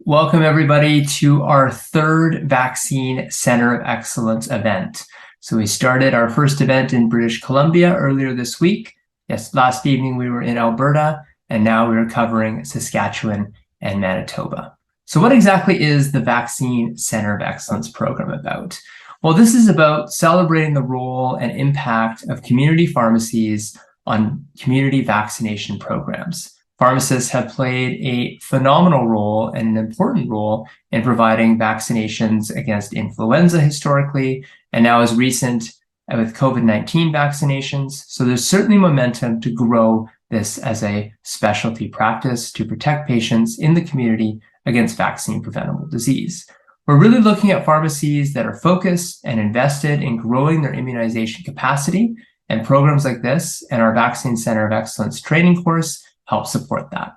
Welcome, everybody, to our third Vaccine Center of Excellence event. So we started our first event in British Columbia earlier this week. Yes, last evening we were in Alberta, and now we are covering Saskatchewan and Manitoba. So what exactly is the Vaccine Center of Excellence program about? Well, this is about celebrating the role and impact of community pharmacies on community vaccination programs. Pharmacists have played a phenomenal role and an important role in providing vaccinations against influenza historically, and now as recent with COVID-19 vaccinations. So there's certainly momentum to grow this as a specialty practice to protect patients in the community against vaccine-preventable disease. We're really looking at pharmacies that are focused and invested in growing their immunization capacity, and programs like this and our Vaccine Center of Excellence training course help support that.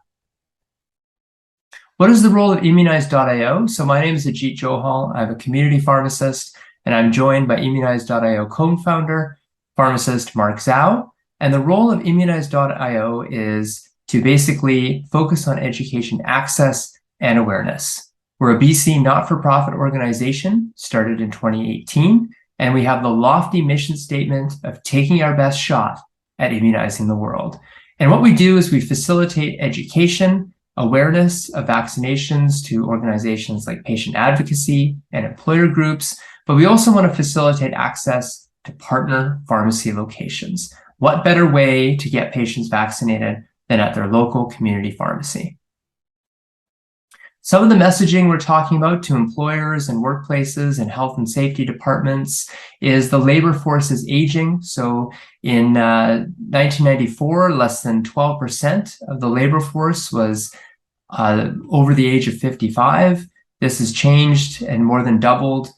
What is the role of Immunize.io? So my name is Ajit Johal. I'm a community pharmacist, and I'm joined by Immunize.io co-founder, pharmacist Mark Zhao. And the role of Immunize.io is to basically focus on education access and awareness. We're a BC not-for-profit organization, started in 2018, and we have the lofty mission statement of taking our best shot at immunizing the world. And what we do is we facilitate education, awareness of vaccinations to organizations like patient advocacy and employer groups, but we also want to facilitate access to partner pharmacy locations. What better way to get patients vaccinated than at their local community pharmacy? Some of the messaging we're talking about to employers and workplaces and health and safety departments is the labor force is aging. So in 1994, less than 12% of the labor force was over the age of 55. This has changed and more than doubled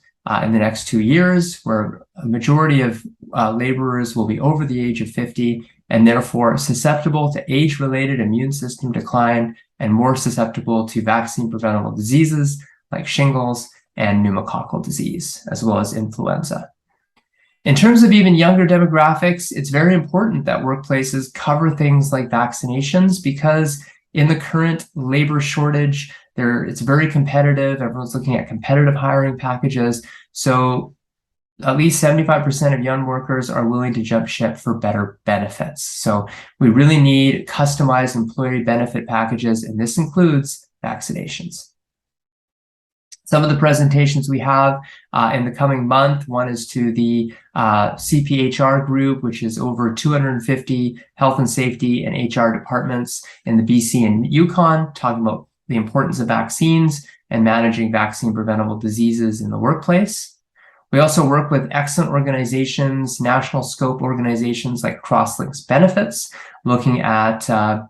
in the next 2 years, where a majority of laborers will be over the age of 50 and therefore susceptible to age-related immune system decline and more susceptible to vaccine-preventable diseases like shingles and pneumococcal disease, as well as influenza. In terms of even younger demographics, it's very important that workplaces cover things like vaccinations because in the current labor shortage, it's very competitive. Everyone's looking at competitive hiring packages. So at least 75% of young workers are willing to jump ship for better benefits. So we really need customized employee benefit packages, and this includes vaccinations. Some of the presentations we have in the coming month, one is to the CPHR group, which is over 250 health and safety and HR departments in the BC and Yukon, talking about the importance of vaccines and managing vaccine-preventable diseases in the workplace. We also work with excellent organizations, national scope organizations like Crosslinks Benefits, looking at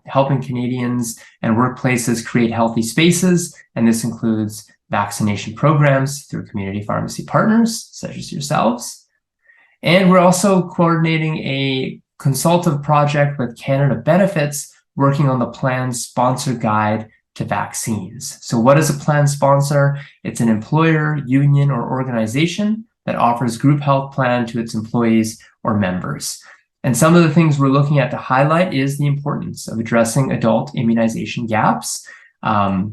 helping Canadians and workplaces create healthy spaces. And this includes vaccination programs through community pharmacy partners, such as yourselves. And we're also coordinating a consultative project with Canada Benefits, working on the plan sponsor guide to vaccines. So what is a plan sponsor? It's an employer, union, or organization that offers group health plan to its employees or members. And some of the things we're looking at to highlight is the importance of addressing adult immunization gaps, the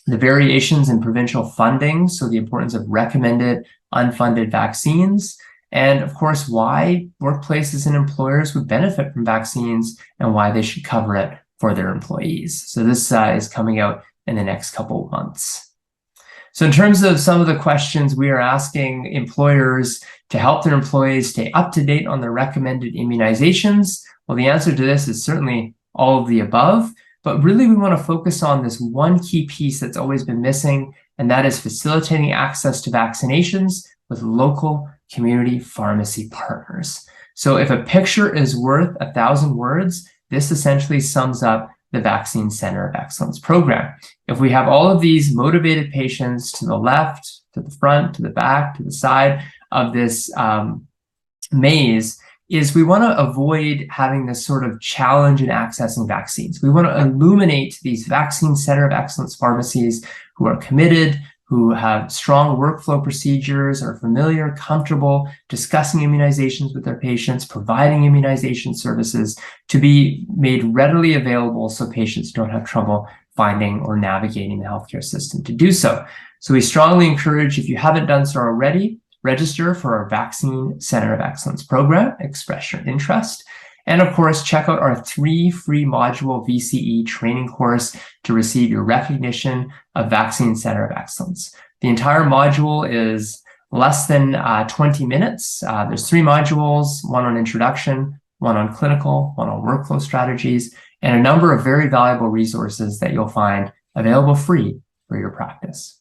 variations in provincial funding, so the importance of recommended unfunded vaccines, and of course, why workplaces and employers would benefit from vaccines and why they should cover it for their employees. So this is coming out in the next couple of months. So in terms of some of the questions we are asking employers to help their employees stay up to date on their recommended immunizations, well, the answer to this is certainly all of the above, but really we want to focus on this one key piece that's always been missing, and that is facilitating access to vaccinations with local community pharmacy partners. So if a picture is worth 1,000 words, this essentially sums up the Vaccine Center of Excellence program. If we have all of these motivated patients to the left, to the front, to the back, to the side of this maze, is we want to avoid having this sort of challenge in accessing vaccines. We want to illuminate these Vaccine Center of Excellence pharmacies who are committed, who have strong workflow procedures, are familiar, comfortable discussing immunizations with their patients, providing immunization services to be made readily available so patients don't have trouble finding or navigating the healthcare system to do so. So we strongly encourage, if you haven't done so already, register for our Vaccine Center of Excellence program, express your interest. And of course, check out our 3 free module VCE training course to receive your recognition of Vaccine Center of Excellence. The entire module is less than 20 minutes. There's 3 modules, one on introduction, one on clinical, one on workflow strategies, and a number of very valuable resources that you'll find available free for your practice.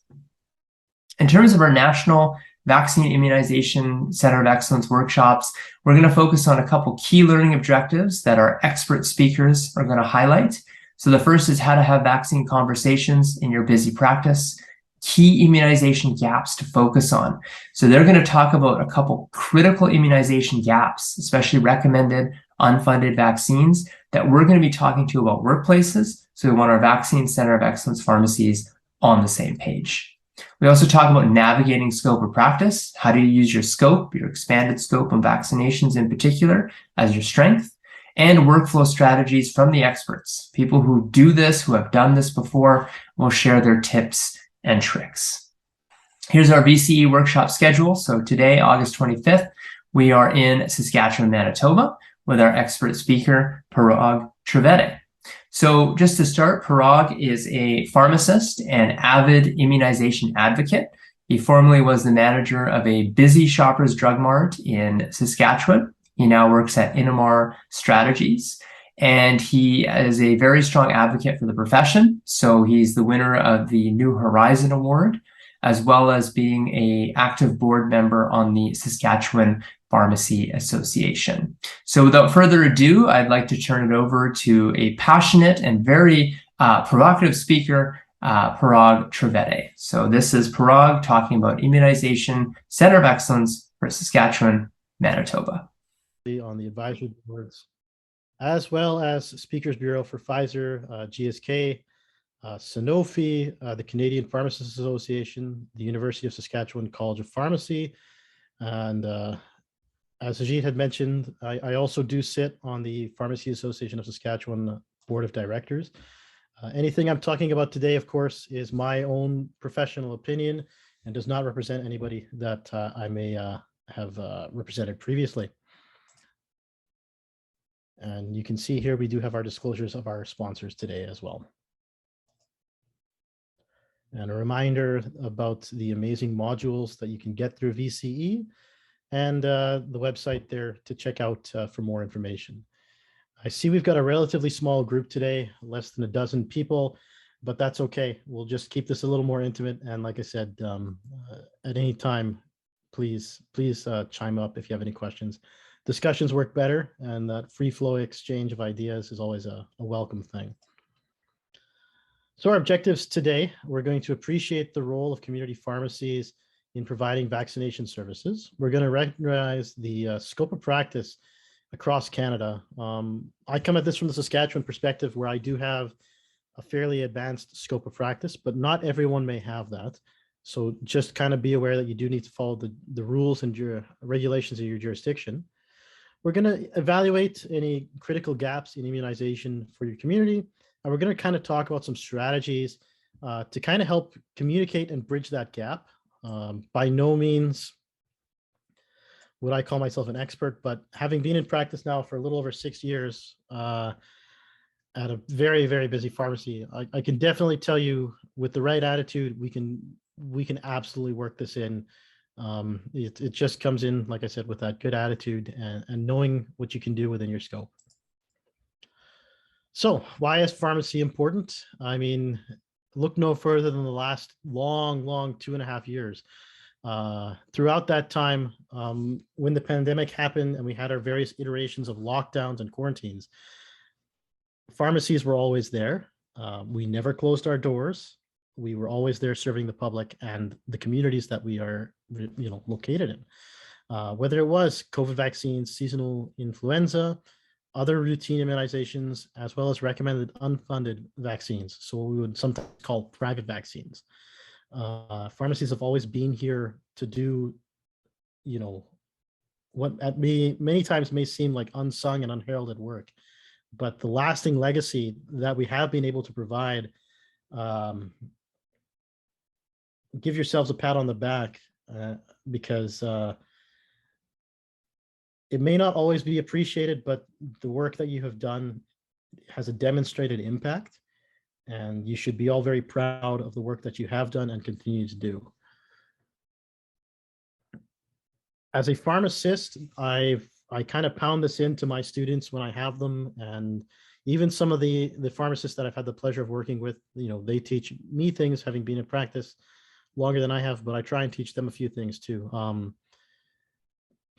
In terms of our National Vaccine Immunization Center of Excellence workshops, we're going to focus on a couple key learning objectives that our expert speakers are going to highlight. So the first is how to have vaccine conversations in your busy practice, key immunization gaps to focus on. So they're going to talk about a couple critical immunization gaps, especially recommended unfunded vaccines that we're going to be talking to about workplaces. So we want our Vaccine Center of Excellence pharmacies on the same page. We also talk about navigating scope of practice. How do you use your scope, your expanded scope on vaccinations in particular, as your strength? And workflow strategies from the experts. People who do this, who have done this before, will share their tips and tricks. Here's our VCE workshop schedule. So today, August 25th, we are in Saskatchewan, Manitoba, with our expert speaker, Parag Trivedi. So just to start, Parag is a pharmacist and avid immunization advocate. He formerly was the manager of a busy Shoppers Drug Mart in Saskatchewan. He now works at Innomar Strategies, and he is a very strong advocate for the profession. So he's the winner of the New Horizon Award, as well as being an active board member on the Saskatchewan Pharmacy Association. So without further ado, I'd like to turn it over to a passionate and very provocative speaker, Parag Trivedi. So this is Parag talking about Immunization Center of Excellence for Saskatchewan, Manitoba. On the advisory boards, as well as Speakers Bureau for Pfizer, GSK, Sanofi, the Canadian Pharmacists Association, the University of Saskatchewan College of Pharmacy, and as Ajit had mentioned, I also do sit on the Pharmacy Association of Saskatchewan Board of Directors. Anything I'm talking about today, of course, is my own professional opinion and does not represent anybody that I may have represented previously. And you can see here, we do have our disclosures of our sponsors today as well. And a reminder about the amazing modules that you can get through VCE and the website there to check out for more information. I see we've got a relatively small group today, less than a dozen people, but that's okay. We'll just keep this a little more intimate. And like I said, at any time, please chime up if you have any questions. Discussions work better, and that free flow exchange of ideas is always a welcome thing. So our objectives today, we're going to appreciate the role of community pharmacies in providing vaccination services. We're going to recognize the scope of practice across Canada. I come at this from the Saskatchewan perspective, where I do have a fairly advanced scope of practice, but not everyone may have that. So just kind of be aware that you do need to follow the rules and your regulations of your jurisdiction. We're going to evaluate any critical gaps in immunization for your community. And we're going to kind of talk about some strategies to kind of help communicate and bridge that gap. By no means would I call myself an expert, but having been in practice now for a little over 6 years at a very, very busy pharmacy, I can definitely tell you, with the right attitude, we can absolutely work this in. It just comes in, like I said, with that good attitude and knowing what you can do within your scope. So why is pharmacy important? I mean, look no further than the last long 2.5 years. Throughout that time, when the pandemic happened and we had our various iterations of lockdowns and quarantines, pharmacies were always there. We never closed our doors. We were always there serving the public and the communities that we are, located in. Whether it was COVID vaccines, seasonal influenza, other routine immunizations, as well as recommended unfunded vaccines, so what we would sometimes call private vaccines. Pharmacies have always been here to do, what many times may seem like unsung and unheralded work, but the lasting legacy that we have been able to provide give yourselves a pat on the back, because it may not always be appreciated, but the work that you have done has a demonstrated impact, and you should be all very proud of the work that you have done and continue to do. As a pharmacist, I kind of pound this into my students when I have them, and even some of the pharmacists that I've had the pleasure of working with, they teach me things, having been in practice longer than I have, but I try and teach them a few things too.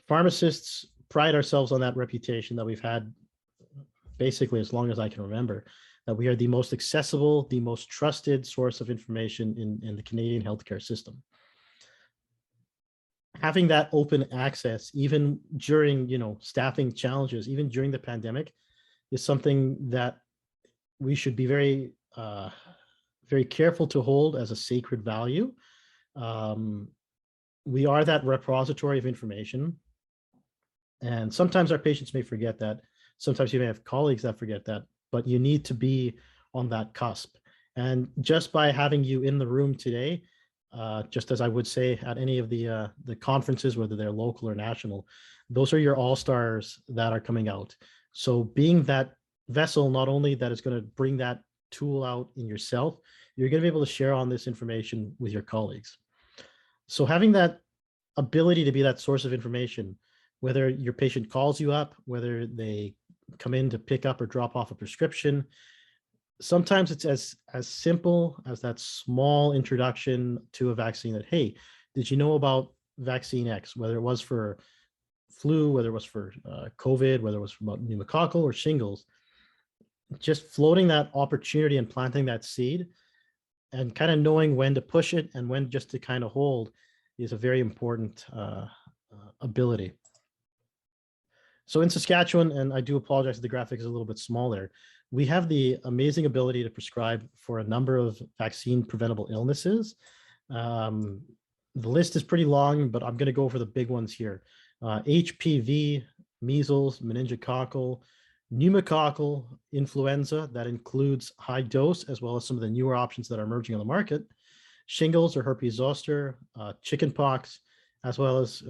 Pharmacists pride ourselves on that reputation that we've had basically as long as I can remember, that we are the most accessible, the most trusted source of information in the Canadian healthcare system. Having that open access, even during, staffing challenges, even during the pandemic, is something that we should be very, very careful to hold as a sacred value. We are that repository of information. And sometimes our patients may forget that. Sometimes you may have colleagues that forget that, but you need to be on that cusp. And just by having you in the room today, just as I would say at any of the conferences, whether they're local or national, those are your all-stars that are coming out. So being that vessel, not only that is going to bring that tool out in yourself, you're going to be able to share on this information with your colleagues. So having that ability to be that source of information, whether your patient calls you up, whether they come in to pick up or drop off a prescription, sometimes it's as simple as that small introduction to a vaccine that, hey, did you know about vaccine X, whether it was for flu, whether it was for COVID, whether it was about pneumococcal or shingles, just floating that opportunity and planting that seed and kind of knowing when to push it and when just to kind of hold is a very important ability. So in Saskatchewan, and I do apologize if the graphic is a little bit small there, we have the amazing ability to prescribe for a number of vaccine preventable illnesses. The list is pretty long, but I'm going to go over the big ones here. HPV, measles, meningococcal, pneumococcal, influenza, that includes high dose, as well as some of the newer options that are emerging on the market, shingles or herpes zoster, chickenpox, as well as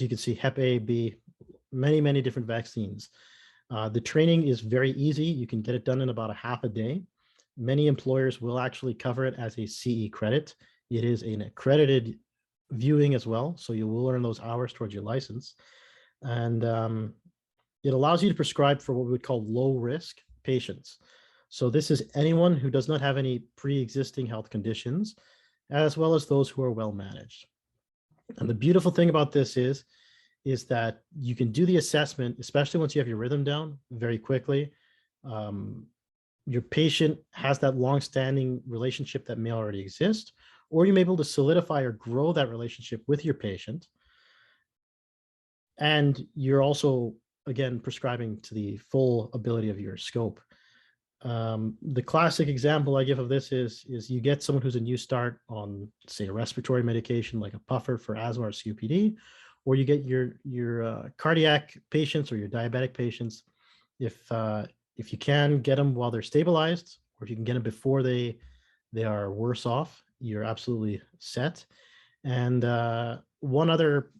you can see, Hep A, B, many different vaccines. The training is very easy. You can get it done in about a half a day. Many employers will actually cover it as a CE credit. It is an accredited viewing as well, so you will earn those hours towards your license. And it allows you to prescribe for what we would call low-risk patients. So this is anyone who does not have any pre-existing health conditions, as well as those who are well managed. And the beautiful thing about this is that you can do the assessment, especially once you have your rhythm down, very quickly. Your patient has that long-standing relationship that may already exist, or you may be able to solidify or grow that relationship with your patient. And you're also, again, prescribing to the full ability of your scope. The classic example I give of this is you get someone who's a new start on, say, a respiratory medication like a puffer for asthma or COPD, or you get your cardiac patients or your diabetic patients. If you can get them while they're stabilized, or if you can get them before they are worse off, you're absolutely set. And one other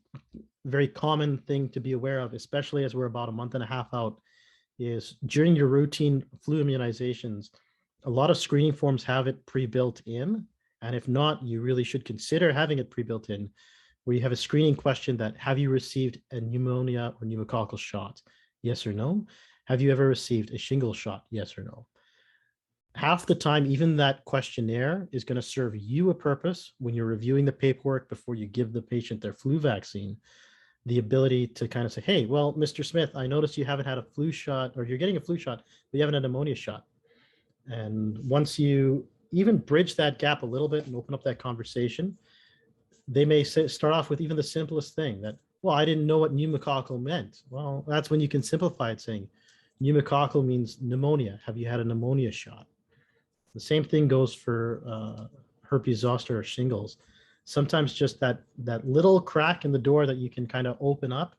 very common thing to be aware of, especially as we're about a month and a half out, is during your routine flu immunizations, a lot of screening forms have it pre-built in. And if not, you really should consider having it pre-built in, where you have a screening question that, have you received a pneumonia or pneumococcal shot? Yes or no. Have you ever received a shingle shot? Yes or no. Half the time, even that questionnaire is going to serve you a purpose when you're reviewing the paperwork before you give the patient their flu vaccine. The ability to kind of say, hey, well, Mr. Smith, I noticed you haven't had a flu shot, or you're getting a flu shot, but you haven't had a pneumonia shot. And once you even bridge that gap a little bit and open up that conversation, they may start off with even the simplest thing that, well, I didn't know what pneumococcal meant. Well, that's when you can simplify it, saying pneumococcal means pneumonia. Have you had a pneumonia shot? The same thing goes for herpes zoster or shingles. Sometimes just that little crack in the door that you can kind of open up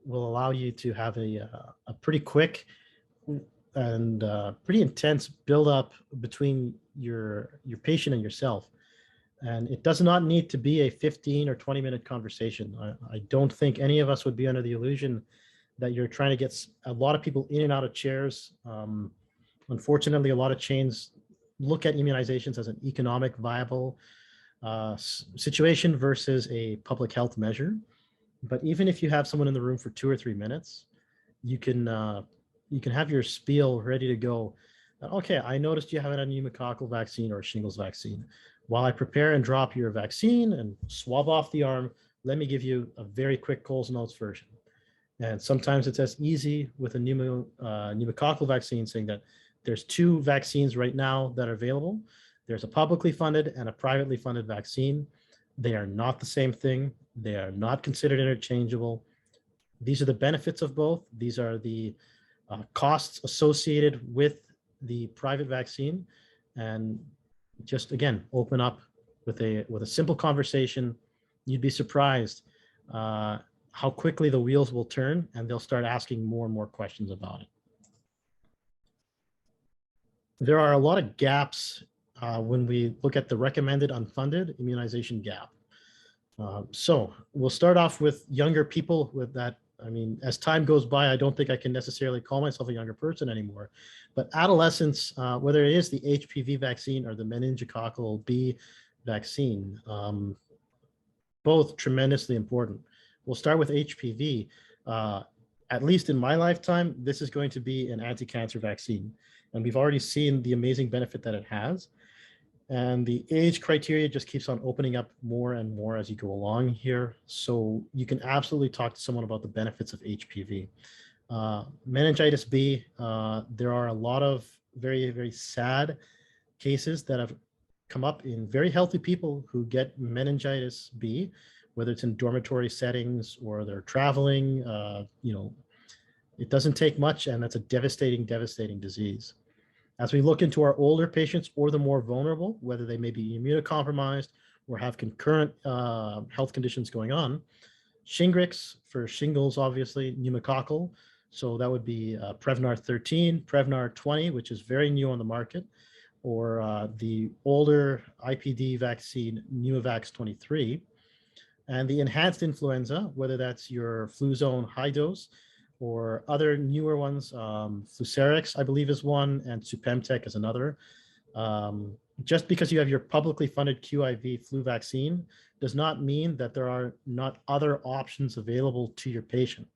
will allow you to have a pretty quick and pretty intense buildup between your patient and yourself. And it does not need to be a 15 or 20-minute conversation. I don't think any of us would be under the illusion that you're trying to get a lot of people in and out of chairs. Unfortunately, a lot of chains look at immunizations as an economic viable situation versus a public health measure. But even if you have someone in the room for 2 or 3 minutes, you can have your spiel ready to go. Okay, I noticed you have a pneumococcal vaccine or a shingles vaccine. While I prepare and drop your vaccine and swab off the arm, let me give you a very quick Coles Notes version. And sometimes it's as easy with a pneumococcal vaccine saying that there's 2 vaccines right now that are available. There's a publicly funded and a privately funded vaccine. They are not the same thing. They are not considered interchangeable. These are the benefits of both. These are the costs associated with the private vaccine. And just, again, open up with a simple conversation. You'd be surprised how quickly the wheels will turn, and they'll start asking more and more questions about it. There are a lot of gaps when we look at the recommended unfunded immunization gap. So we'll start off with younger people with that. I mean, as time goes by, I don't think I can necessarily call myself a younger person anymore, but adolescents, whether it is the HPV vaccine or the meningococcal B vaccine, both tremendously important. We'll start with HPV. At least in my lifetime, this is going to be an anti-cancer vaccine. And we've already seen the amazing benefit that it has. And the age criteria just keeps on opening up more and more as you go along here. So you can absolutely talk to someone about the benefits of HPV. Meningitis B, there are a lot of very, very sad cases that have come up in very healthy people who get meningitis B, whether it's in dormitory settings or they're traveling. It doesn't take much, and that's a devastating, devastating disease. As we look into our older patients or the more vulnerable, whether they may be immunocompromised or have concurrent health conditions going on, Shingrix for shingles, obviously, pneumococcal. So that would be Prevnar 13, Prevnar 20, which is very new on the market, or the older IPD vaccine, Pneumovax 23, and the enhanced influenza, whether that's your Fluzone high dose, or other newer ones, Flucerix, I believe, is one, and Supemtec is another. Just because you have your publicly funded QIV flu vaccine does not mean that there are not other options available to your patient.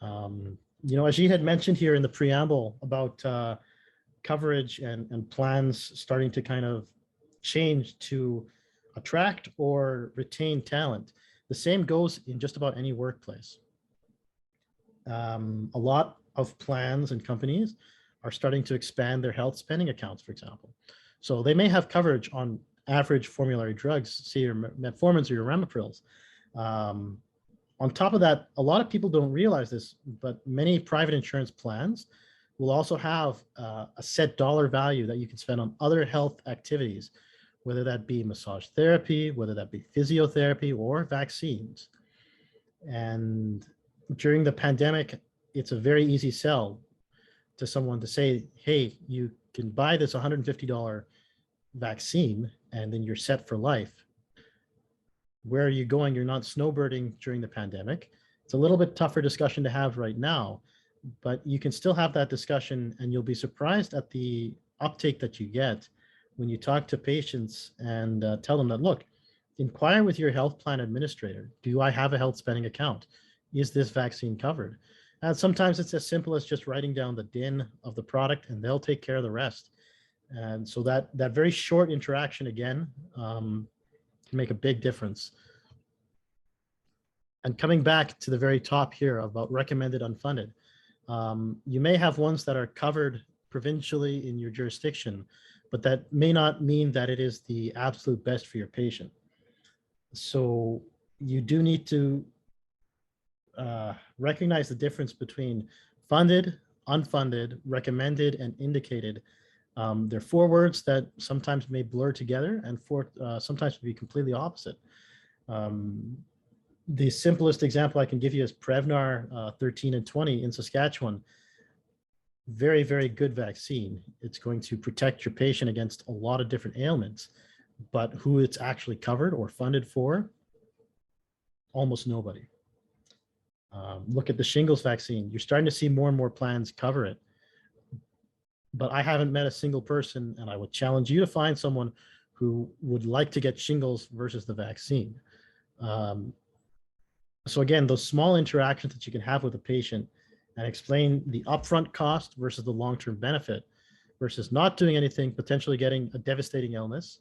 Ajit had mentioned here in the preamble about coverage and plans starting to kind of change to attract or retain talent. The same goes in just about any workplace. A lot of plans and companies are starting to expand their health spending accounts, for example. So they may have coverage on average formulary drugs, say your metformins or your ramiprils. On top of that, a lot of people don't realize this, but many private insurance plans will also have a set dollar value that you can spend on other health activities, whether that be massage therapy, whether that be physiotherapy or vaccines. And during the pandemic, it's a very easy sell to someone to say, hey, you can buy this $150 vaccine and then you're set for life. Where are you going? You're not snowbirding during the pandemic. It's a little bit tougher discussion to have right now, but you can still have that discussion, and you'll be surprised at the uptake that you get when you talk to patients and tell them that, look, inquire with your health plan administrator. Do I have a health spending account? Is this vaccine covered? And sometimes it's as simple as just writing down the DIN of the product, and they'll take care of the rest. And so that very short interaction, again, can make a big difference. And coming back to the very top here about recommended unfunded, you may have ones that are covered provincially in your jurisdiction, but that may not mean that it is the absolute best for your patient. So you do need to recognize the difference between funded, unfunded, recommended, and indicated. There are 4 words that sometimes may blur together and sometimes be completely opposite. The simplest example I can give you is Prevnar 13 and 20 in Saskatchewan. very, very good vaccine. It's going to protect your patient against a lot of different ailments, but who it's actually covered or funded for, almost nobody. Look at the shingles vaccine. You're starting to see more and more plans cover it, but I haven't met a single person, and I would challenge you to find someone who would like to get shingles versus the vaccine. So again, those small interactions that you can have with a patient and explain the upfront cost versus the long-term benefit versus not doing anything, potentially getting a devastating illness,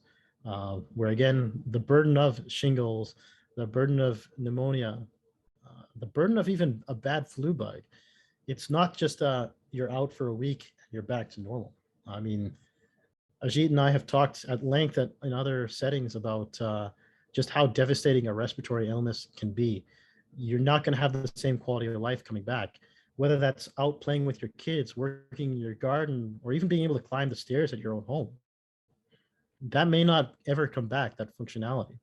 where again, the burden of shingles, the burden of pneumonia, the burden of even a bad flu bug. It's not just you're out for a week, you're back to normal. I mean, Ajit and I have talked at length in other settings about just how devastating a respiratory illness can be. You're not going to have the same quality of life coming back, whether that's out playing with your kids, working in your garden, or even being able to climb the stairs at your own home. That may not ever come back, that functionality.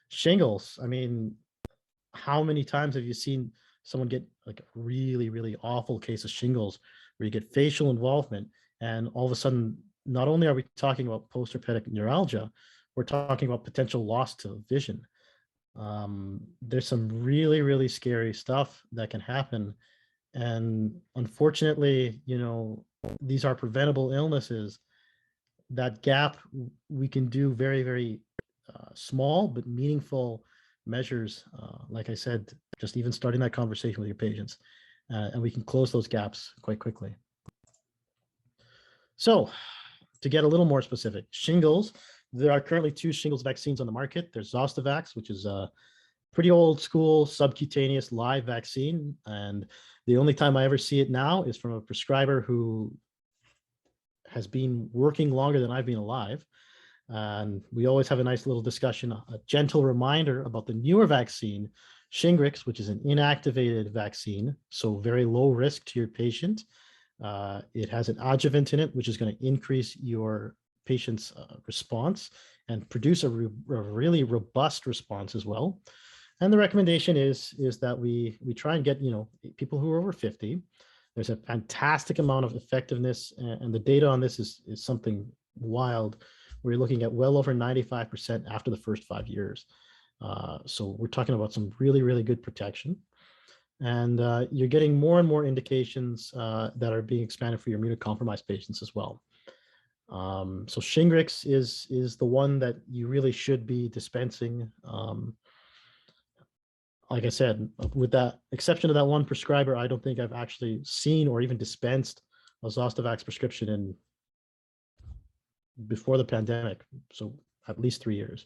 Shingles, I mean, how many times have you seen someone get like a really, really awful case of shingles where you get facial involvement and all of a sudden, not only are we talking about post-herpetic neuralgia, we're talking about potential loss to vision. There's some really, really scary stuff that can happen. And unfortunately, you know, these are preventable illnesses. That gap, we can do very, very small but meaningful measures. Like I said, just even starting that conversation with your patients, and we can close those gaps quite quickly. So to get a little more specific, shingles, there are currently 2 shingles vaccines on the market. There's Zostavax, which is a pretty old school subcutaneous live vaccine. And the only time I ever see it now is from a prescriber who has been working longer than I've been alive. And we always have a nice little discussion, a gentle reminder about the newer vaccine, Shingrix, which is an inactivated vaccine, so very low risk to your patient. It has an adjuvant in it, which is going to increase your patient's response and produce a really robust response as well. And the recommendation is that we try and get, you know, people who are over 50. There's a fantastic amount of effectiveness, and the data on this is something wild. We're looking at well over 95% after the first 5 years. So we're talking about some really, really good protection. And you're getting more and more indications that are being expanded for your immunocompromised patients as well. So Shingrix is the one that you really should be dispensing. Like I said, with that exception of that one prescriber, I don't think I've actually seen or even dispensed a Zostavax prescription before the pandemic, so at least 3 years.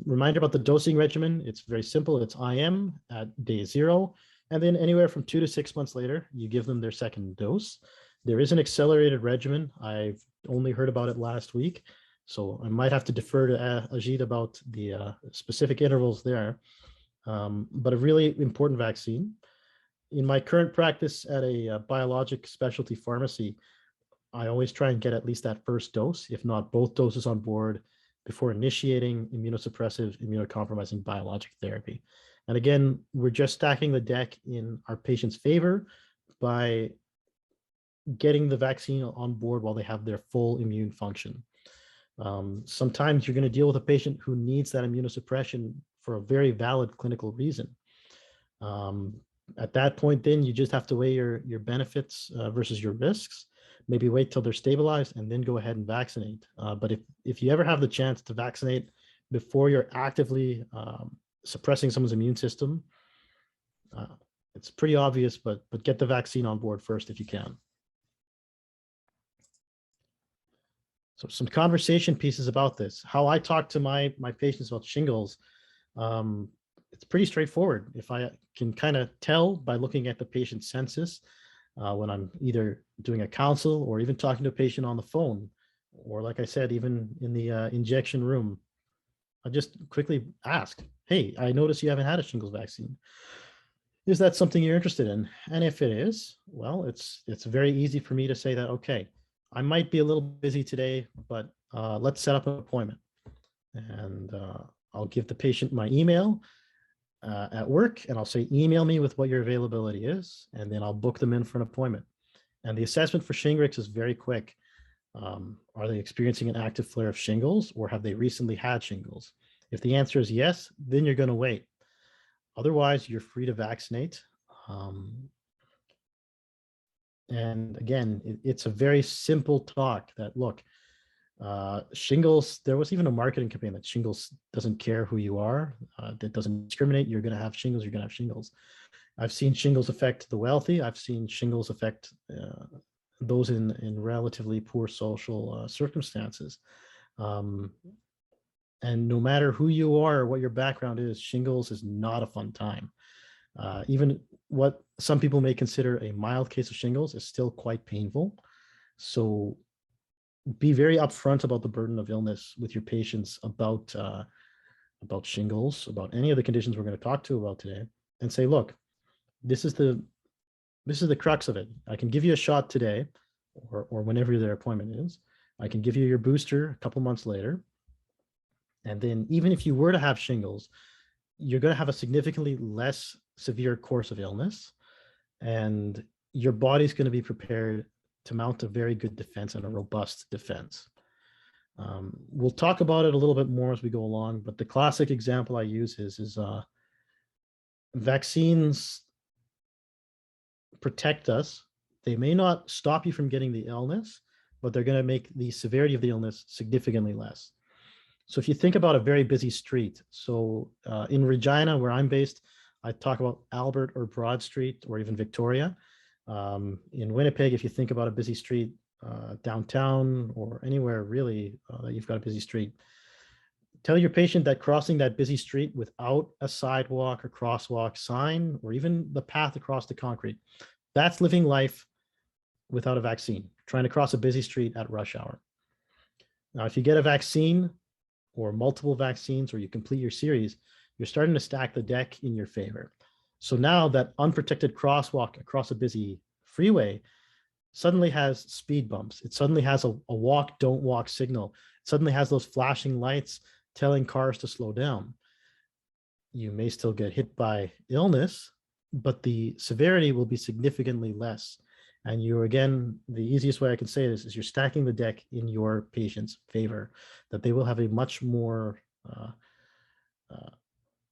Reminder about the dosing regimen. It's very simple. It's IM at day 0. And then anywhere from 2 to 6 months later, you give them their second dose. There is an accelerated regimen. I've only heard about it last week, so I might have to defer to Ajit about the specific intervals there. But a really important vaccine. In my current practice at a biologic specialty pharmacy, I always try and get at least that first dose, if not both doses on board, before initiating immunosuppressive, immunocompromising biologic therapy. And again, we're just stacking the deck in our patient's favor by getting the vaccine on board while they have their full immune function. Sometimes you're going to deal with a patient who needs that immunosuppression for a very valid clinical reason. At that point, then you just have to weigh your benefits versus your risks. Maybe wait till they're stabilized and then go ahead and vaccinate. But if you ever have the chance to vaccinate before you're actively suppressing someone's immune system, it's pretty obvious, but get the vaccine on board first if you can. So some conversation pieces about this. How I talk to my patients about shingles, it's pretty straightforward. If I can kind of tell by looking at the patient's census, when I'm either doing a consult or even talking to a patient on the phone, or like I said, even in the injection room, I just quickly ask, hey, I notice you haven't had a shingles vaccine. Is that something you're interested in? And if it is, well, it's very easy for me to say that, okay, I might be a little busy today, but let's set up an appointment. And I'll give the patient my email at work, and I'll say, email me with what your availability is, and then I'll book them in for an appointment. And the assessment for Shingrix is very quick. Are they experiencing an active flare of shingles, or have they recently had shingles? If the answer is yes, then you're going to wait. Otherwise, you're free to vaccinate. And again, it's a very simple talk that, look, shingles, there was even a marketing campaign that shingles doesn't care who you are, that doesn't discriminate. You're going to have shingles, you're going to have shingles. I've seen shingles affect the wealthy. I've seen shingles affect those in relatively poor social circumstances. And no matter who you are or what your background is, shingles is not a fun time. Even what some people may consider a mild case of shingles is still quite painful. So be very upfront about the burden of illness with your patients about shingles, about any of the conditions we're going to talk to about today, and say, look, this is the crux of it. I can give you a shot today, or whenever their appointment is. I can give you your booster a couple months later. And then even if you were to have shingles, you're going to have a significantly less severe course of illness, and your body's going to be prepared to mount a very good defense and a robust defense. We'll talk about it a little bit more as we go along, but the classic example I use is vaccines protect us. They may not stop you from getting the illness, but they're going to make the severity of the illness significantly less. So if you think about a very busy street, so in Regina, where I'm based, I talk about Albert or Broad Street or even Victoria. In Winnipeg, if you think about a busy street downtown or anywhere really that you've got a busy street, tell your patient that crossing that busy street without a sidewalk or crosswalk sign or even the path across the concrete, that's living life without a vaccine, trying to cross a busy street at rush hour. Now, if you get a vaccine or multiple vaccines, or you complete your series, you're starting to stack the deck in your favor. So now that unprotected crosswalk across a busy freeway suddenly has speed bumps. It suddenly has a walk, don't walk signal. It suddenly has those flashing lights telling cars to slow down. You may still get hit by illness, but the severity will be significantly less. And you, again, the easiest way I can say this is you're stacking the deck in your patient's favor, that they will have a much more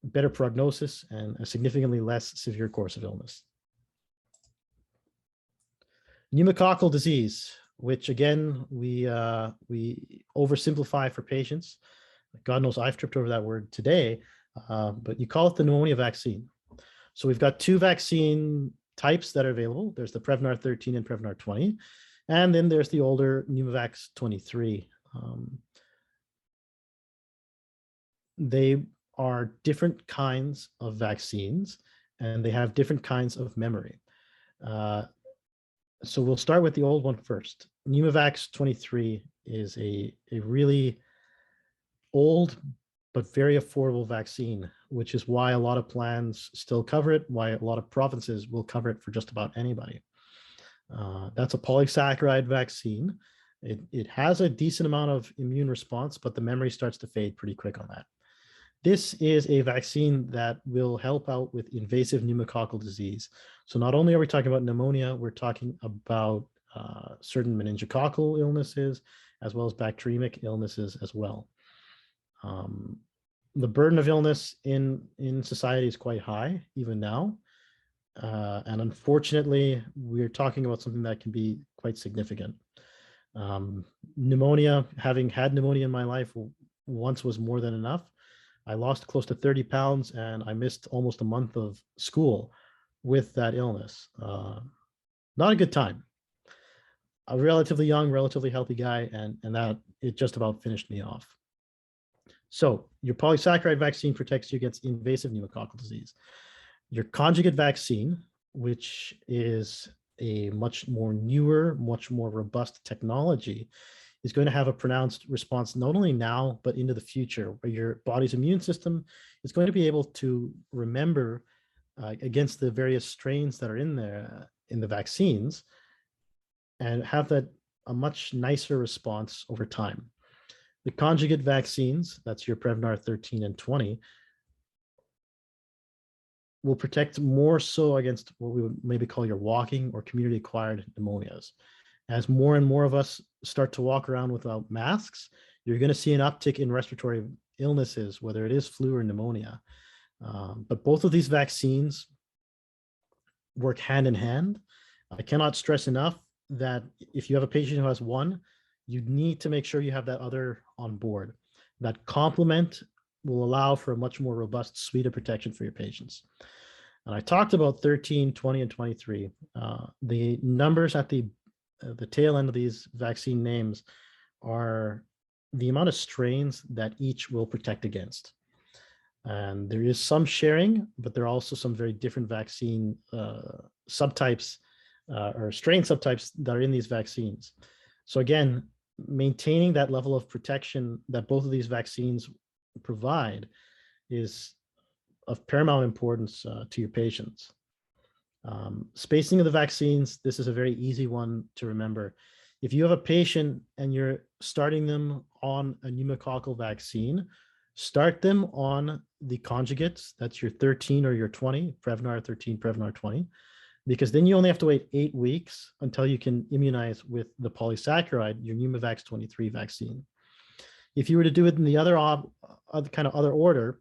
better prognosis and a significantly less severe course of illness. Pneumococcal disease, which again, we oversimplify for patients. God knows I've tripped over that word today, but you call it the pneumonia vaccine. So we've got two vaccine types that are available. There's the Prevnar 13 and Prevnar 20, and then there's the older Pneumovax 23. They are different kinds of vaccines, and they have different kinds of memory. So we'll start with the old one first. Pneumovax 23 is a really old but very affordable vaccine, which is why a lot of plans still cover it, why a lot of provinces will cover it for just about anybody. That's a polysaccharide vaccine. It has a decent amount of immune response, but the memory starts to fade pretty quick on that. This is a vaccine that will help out with invasive pneumococcal disease. So not only are we talking about pneumonia, we're talking about certain meningococcal illnesses, as well as bacteremic illnesses as well. The burden of illness in society is quite high, even now. And unfortunately, we're talking about something that can be quite significant. Pneumonia, having had pneumonia in my life once was more than enough. I lost close to 30 pounds and I missed almost a month of school with that illness. Not a good time. A relatively young, relatively healthy guy, and that it just about finished me off. So your polysaccharide vaccine protects you against invasive pneumococcal disease. Your conjugate vaccine, which is a much more newer, much more robust technology, is going to have a pronounced response not only now, but into the future, where your body's immune system is going to be able to remember against the various strains that are in there in the vaccines and have that a much nicer response over time. The conjugate vaccines, that's your Prevnar 13 and 20, will protect more so against what we would maybe call your walking or community acquired pneumonias. As more and more of us start to walk around without masks, you're going to see an uptick in respiratory illnesses, whether it is flu or pneumonia. But both of these vaccines work hand in hand. I cannot stress enough that if you have a patient who has one, you need to make sure you have that other on board. That complement will allow for a much more robust suite of protection for your patients. And I talked about 13, 20, and 23. The numbers at the tail end of these vaccine names are the amount of strains that each will protect against. And there is some sharing, but there are also some very different vaccine subtypes or strain subtypes that are in these vaccines. So again, maintaining that level of protection that both of these vaccines provide is of paramount importance to your patients. Spacing of the vaccines, this is a very easy one to remember. If you have a patient and you're starting them on a pneumococcal vaccine, start them on the conjugates. That's your 13 or your 20, Prevnar 13, Prevnar 20, because then you only have to wait 8 weeks until you can immunize with the polysaccharide, your Pneumovax 23 vaccine. If you were to do it in the other order,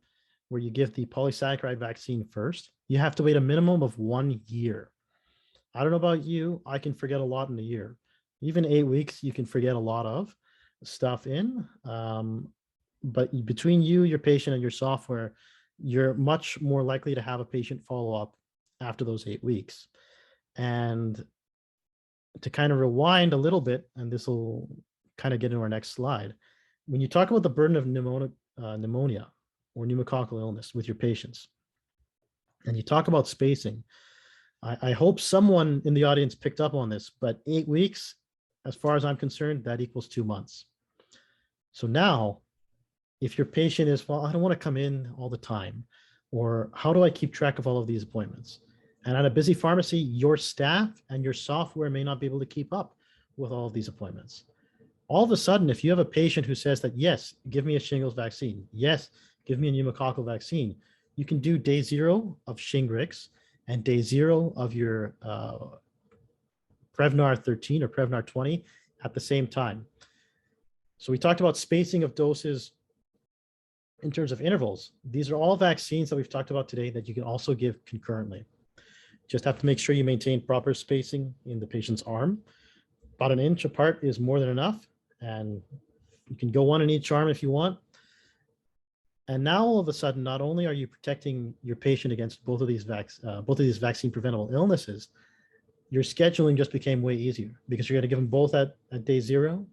where you give the polysaccharide vaccine first, you have to wait a minimum of 1 year. I don't know about you, I can forget a lot in a year. Even 8 weeks, you can forget a lot of stuff in. But between you, your patient, and your software, you're much more likely to have a patient follow up after those 8 weeks. And to kind of rewind a little bit, and this will kind of get into our next slide. When you talk about the burden of pneumonia or pneumococcal illness with your patients, and you talk about spacing, I hope someone in the audience picked up on this, but 8 weeks, as far as I'm concerned, that equals 2 months. So now, if your patient is, well, I don't want to come in all the time, or how do I keep track of all of these appointments? And at a busy pharmacy, your staff and your software may not be able to keep up with all of these appointments. All of a sudden, if you have a patient who says that, yes, give me a shingles vaccine, yes, give me a pneumococcal vaccine, you can do day 0 of Shingrix and day 0 of your Prevnar 13 or Prevnar 20 at the same time. So we talked about spacing of doses in terms of intervals. These are all vaccines that we've talked about today that you can also give concurrently. Just have to make sure you maintain proper spacing in the patient's arm. About 1 inch apart is more than enough, and you can go 1 in each arm if you want. And now all of a sudden, not only are you protecting your patient against both of these vaccine preventable illnesses, your scheduling just became way easier because you're going to give them both at day 0,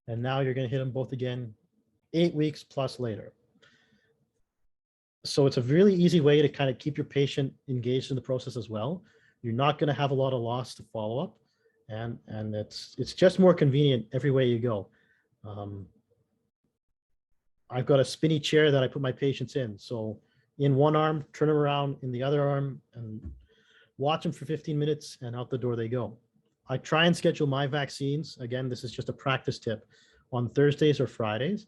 and now you're going to hit them both again 8 weeks plus later. So it's a really easy way to kind of keep your patient engaged in the process as well. You're not going to have a lot of loss to follow up, and it's just more convenient every way you go. I've got a spinny chair that I put my patients in. So in one arm, turn them around in the other arm, and watch them for 15 minutes, and out the door they go. I try and schedule my vaccines. Again, this is just a practice tip, on Thursdays or Fridays,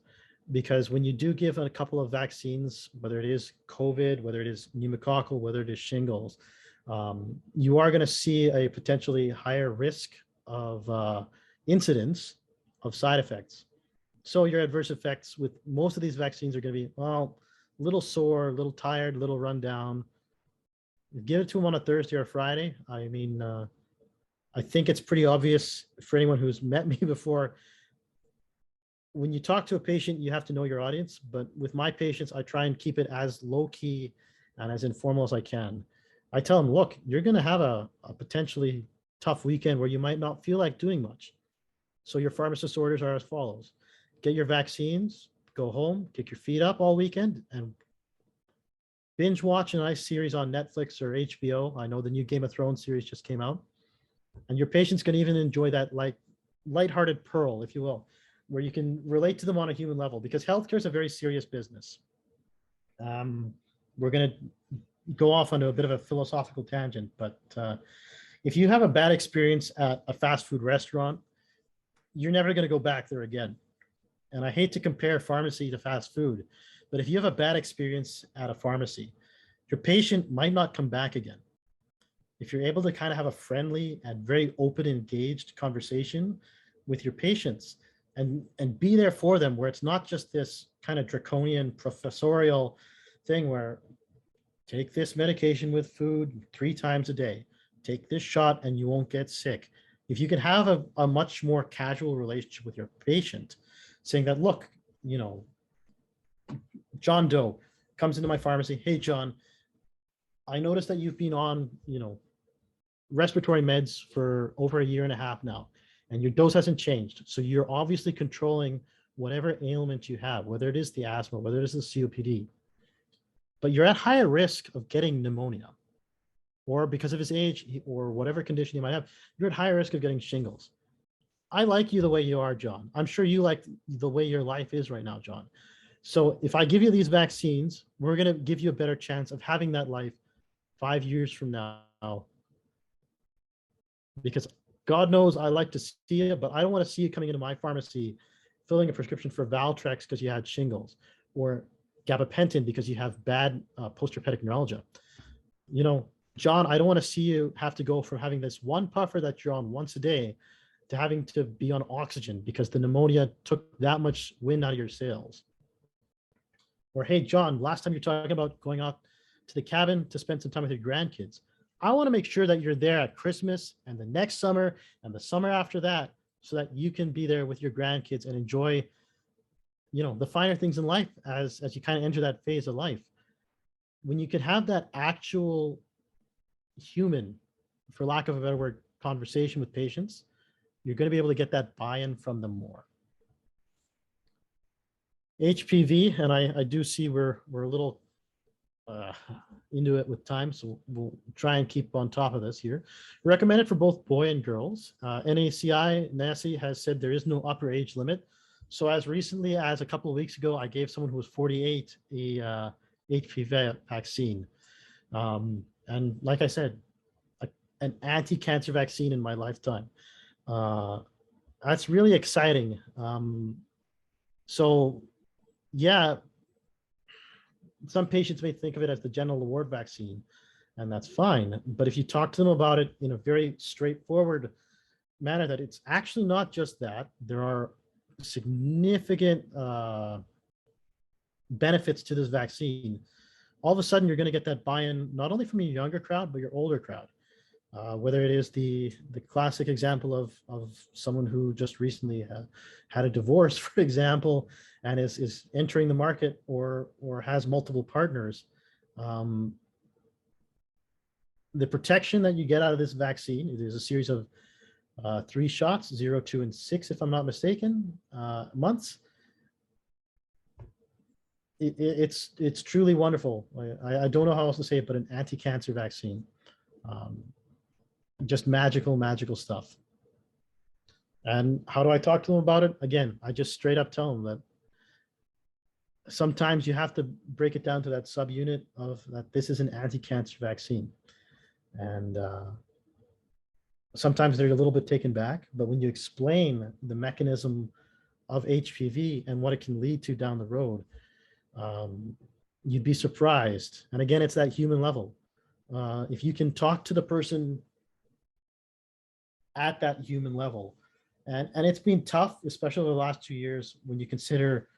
because when you do give a couple of vaccines, whether it is COVID, whether it is pneumococcal, whether it is shingles, you are going to see a potentially higher risk of incidence of side effects. So your adverse effects with most of these vaccines are going to be, well, a little sore, a little tired, a little run down. Give it to them on a Thursday or Friday. I mean, I think it's pretty obvious for anyone who's met me before. When you talk to a patient, you have to know your audience. But with my patients, I try and keep it as low key and as informal as I can. I tell them, look, you're going to have a potentially tough weekend where you might not feel like doing much. So your pharmacist orders are as follows: get your vaccines, go home, kick your feet up all weekend, and binge watch a nice series on Netflix or HBO. I know the new Game of Thrones series just came out. And your patients can even enjoy that lighthearted pearl, if you will, where you can relate to them on a human level, because healthcare is a very serious business. We're going to go off onto a bit of a philosophical tangent, but if you have a bad experience at a fast food restaurant, you're never going to go back there again. And I hate to compare pharmacy to fast food, but if you have a bad experience at a pharmacy, your patient might not come back again. If you're able to kind of have a friendly and very open, engaged conversation with your patients and be there for them, where it's not just this kind of draconian professorial thing where take this medication with food 3 times a day, take this shot and you won't get sick. If you can have a much more casual relationship with your patient, saying that, look, you know, John Doe comes into my pharmacy. Hey, John, I noticed that you've been on, you know, respiratory meds for over 1.5 years now, and your dose hasn't changed. So you're obviously controlling whatever ailment you have, whether it is the asthma, whether it is the COPD, but you're at higher risk of getting pneumonia, or because of his age or whatever condition you might have, you're at higher risk of getting shingles. I like you the way you are, John. I'm sure you like the way your life is right now, John. So if I give you these vaccines, we're going to give you a better chance of having that life 5 years from now. Because God knows I like to see it, but I don't want to see you coming into my pharmacy filling a prescription for Valtrex because you had shingles, or gabapentin because you have bad postherpetic neuralgia. You know, John, I don't want to see you have to go from having this one puffer that you're on once a day to having to be on oxygen because the pneumonia took that much wind out of your sails. Or, hey, John, last time you're talking about going out to the cabin to spend some time with your grandkids. I want to make sure that you're there at Christmas and the next summer and the summer after that, so that you can be there with your grandkids and enjoy, you know, the finer things in life as you kind of enter that phase of life. When you can have that actual human, for lack of a better word, conversation with patients, you're going to be able to get that buy-in from them more. HPV, and I do see we're a little into it with time, so we'll try and keep on top of this here. Recommended for both boy and girls. NACI has said there is no upper age limit. So as recently as a couple of weeks ago, I gave someone who was 48 a HPV vaccine. And like I said, an anti-cancer vaccine in my lifetime. That's really exciting. So yeah, some patients may think of it as the genital wart vaccine, and that's fine. But if you talk to them about it in a very straightforward manner, that it's actually not just that, there are significant benefits to this vaccine, all of a sudden you're going to get that buy-in not only from your younger crowd, but your older crowd. Whether it is the classic example of someone who just recently had a divorce, for example, and is entering the market or has multiple partners. The protection that you get out of this vaccine, it is a series of 3 shots, 0, 2, and 6, if I'm not mistaken, months. It's truly wonderful. I don't know how else to say it, but an anti-cancer vaccine. Just magical stuff. And how do I talk to them about it? Again, I just straight up tell them that sometimes you have to break it down to that subunit of that this is an anti-cancer vaccine. And sometimes they're a little bit taken back, but when you explain the mechanism of HPV and what it can lead to down the road, you'd be surprised. And again, it's that human level. If you can talk to the person at that human level, and it's been tough, especially over the last 2 years, when you consider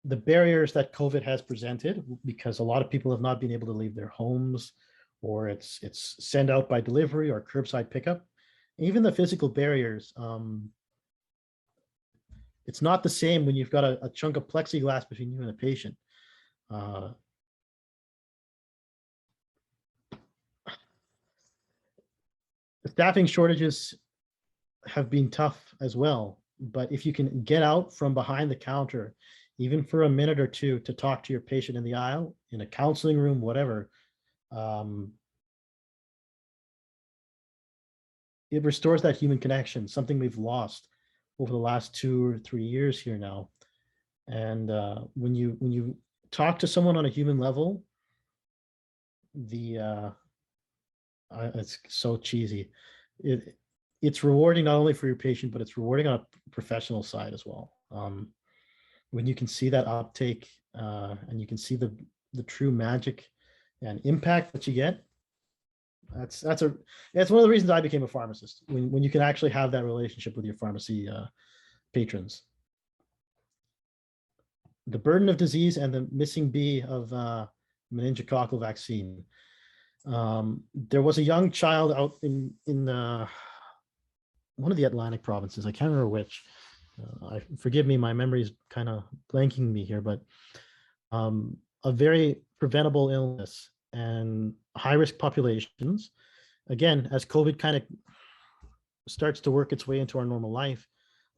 the barriers that COVID has presented, because a lot of people have not been able to leave their homes, or it's sent out by delivery or curbside pickup. Even the physical barriers, it's not the same when you've got a chunk of plexiglass between you and a patient. The staffing shortages have been tough as well, but if you can get out from behind the counter, even for a minute or two, to talk to your patient in the aisle, in a counseling room, whatever, it restores that human connection, something we've lost over the last 2 or 3 years here now. And when you talk to someone on a human level, it's so cheesy. It's rewarding not only for your patient, but it's rewarding on a professional side as well. When you can see that uptake and you can see the true magic and impact that you get, that's one of the reasons I became a pharmacist, when you can actually have that relationship with your pharmacy patrons. The burden of disease and the missing B of meningococcal vaccine. There was a young child out in one of the Atlantic provinces. I can't remember which. Forgive me, my memory is kind of blanking me here, but a very preventable illness and high-risk populations. Again, as COVID kind of starts to work its way into our normal life,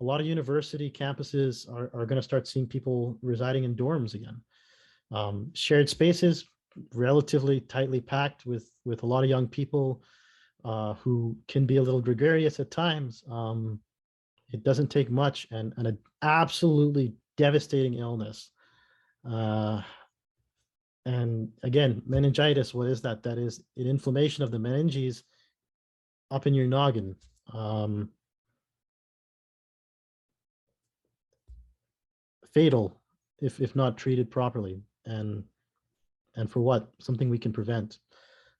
a lot of university campuses are going to start seeing people residing in dorms again. Shared spaces, relatively tightly packed with a lot of young people who can be a little gregarious at times. It doesn't take much, and an absolutely devastating illness. And again, meningitis, what is that? That is an inflammation of the meninges up in your noggin. Fatal if not treated properly. And for what? Something we can prevent.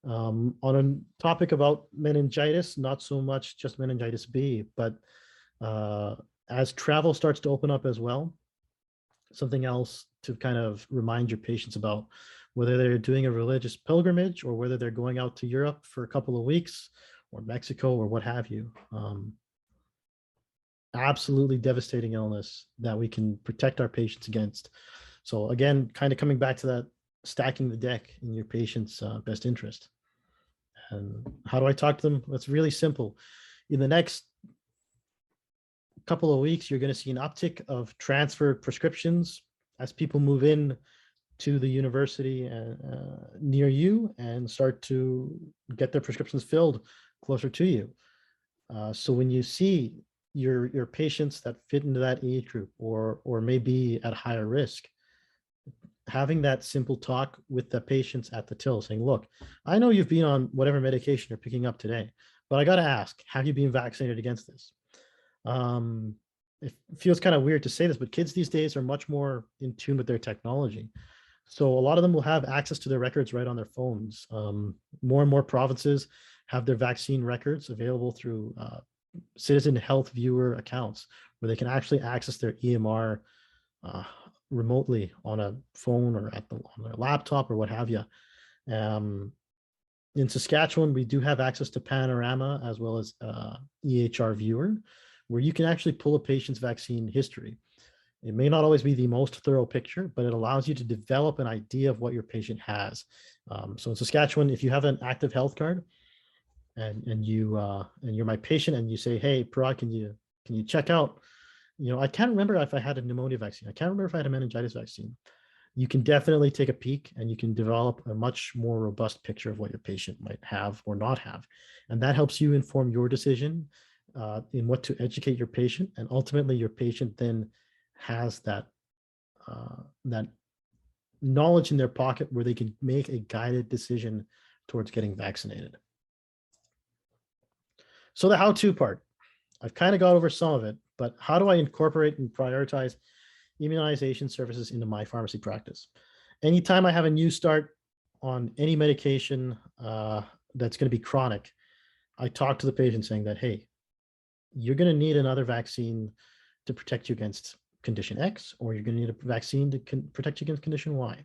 On a topic about meningitis, not so much just meningitis B, but as travel starts to open up as well, something else to kind of remind your patients about, whether they're doing a religious pilgrimage or whether they're going out to Europe for a couple of weeks or Mexico or what have you. Absolutely devastating illness that we can protect our patients against. So again, kind of coming back to that, stacking the deck in your patient's best interest. And how do I talk to them? It's really simple. In the next couple of weeks, you're going to see an uptick of transferred prescriptions as people move in to the university near you and start to get their prescriptions filled closer to you. So when you see your patients that fit into that age group or may be at higher risk, having that simple talk with the patients at the till, saying, look, I know you've been on whatever medication you're picking up today, but I got to ask, have you been vaccinated against this? It feels kind of weird to say this, but kids these days are much more in tune with their technology. So a lot of them will have access to their records right on their phones. More and more provinces have their vaccine records available through citizen health viewer accounts, where they can actually access their EMR remotely on a phone or on their laptop or what have you. In Saskatchewan, we do have access to Panorama as well as EHR Viewer, where you can actually pull a patient's vaccine history. It may not always be the most thorough picture, but it allows you to develop an idea of what your patient has. So in Saskatchewan, if you have an active health card and you're my patient and you say, hey, Parag, can you check out, I can't remember if I had a pneumonia vaccine. I can't remember if I had a meningitis vaccine. You can definitely take a peek and you can develop a much more robust picture of what your patient might have or not have. And that helps you inform your decision in what to educate your patient. And ultimately your patient then has that knowledge in their pocket where they can make a guided decision towards getting vaccinated. So the how-to part, I've kind of got over some of it, but how do I incorporate and prioritize immunization services into my pharmacy practice? Anytime I have a new start on any medication that's going to be chronic, I talk to the patient saying that, hey, you're going to need another vaccine to protect you against condition X, or you're going to need a vaccine to protect you against condition Y.